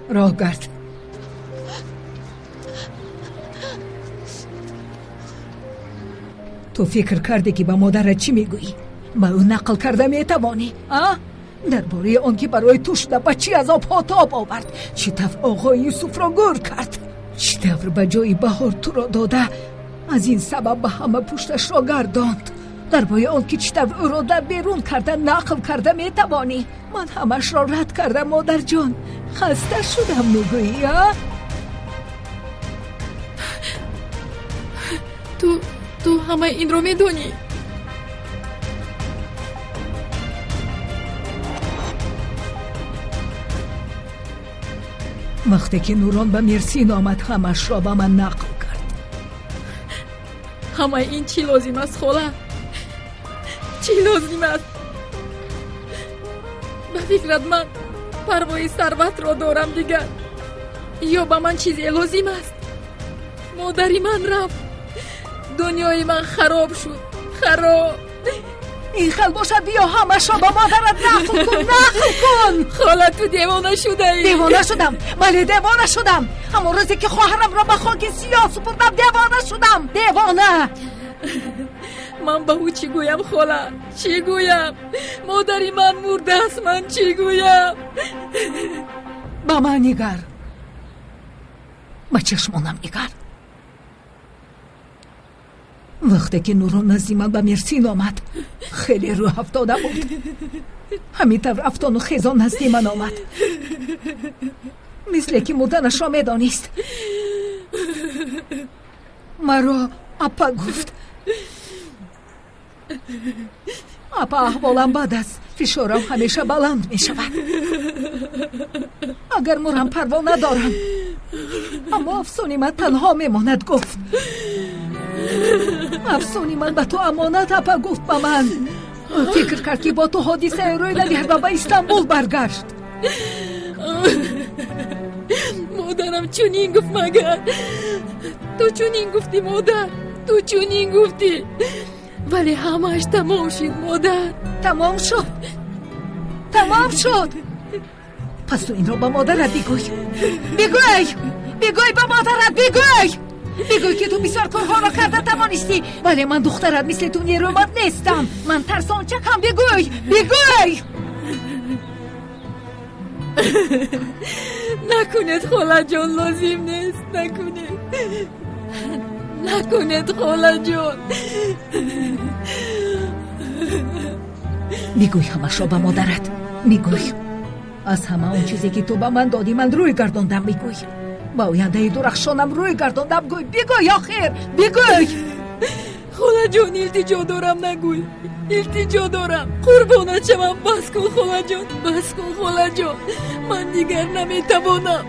راه گرد. تو فکر کردی که با مادرت چی میگویی؟ با او نقل کرده میتوانی؟ درباره آن که برای تو شده بچی از آب ها تاب آورد، چی طور آقای یوسف را گور کرد، چی طور به جای بهار تو را داده از این سبب به همه پشتش را گرداند. درباره آن که چی طور او را در بیرون کرده نقل کرده میتوانی؟ من همش را رد کردم مادر جان، خسته شدم میگویی. تو همه این رو میدونی؟ وقتی که نوران به مرسین آمد همش را به من نقل کرد. همه این چی لازم است خاله؟ چی لازم است؟ به فکرت من پروای ثروت را دارم دیگر، یا به من چیزی لازم است؟ مادری من رفت، دنیای من خراب شد، خراب. این خل باشد بیا همش را با مادرت نقل کن، نقل کن. خاله تو دیوانه شده ای. دیوانه شدم؟ بله دیوانه شدم. همون روزی که خواهرم را به خاک سیاه سپردم دیوانه شدم. دیوانه. من به او چی گویم خاله؟ چی گویم؟ مادری من مرده است، من چی گویم؟ با من نگر، با چشمانم نگر. وقتی که نوران نزدی من به مرسین آمد خیلی روح افتاده بود، همینطور افتان و خیزان نزدی من آمد، مثل که مردنش را میدانست. مرا اپا گفت. اپا احوالم بد است، فشارم همیشه بلند می شود. اگر مرم پروا ندارم، اما افسونی من تنها میماند. گفت افسونی من به تو امانت. اپا گفت به من فکر کرد که با تو حادثه روی ندهد و به استانبول برگشت. مادرم چونین گفت مگر؟ تو چونین گفتی مادر؟ تو چونین گفتی؟ ولی همهش تمام شد مادر. تمام شد؟ تمام شد؟ پس تو این رو با مادرت بگوی. بگوی با مادرت، بگوی که تو بسیار کارها را کرده توانستی، ولی من دخترت مثل تو نیرومند نیستم. من ترسان چکم. بگوی. نکنید خاله جان، لازم نیست. نکنید خاله جان. بگوی همش را به مادرت. بگوی از همه اون چیزی که تو به من دادی من روی گرداندم. بگوی با آینده درخشانم روی گرداندم. بگوی آخر. بگوی. خاله جان التجا دارم، نگوی. التجا دارم، قربانت شوم. بس کن خاله جان، بس کن خاله جان. من دیگر نمیتوانم.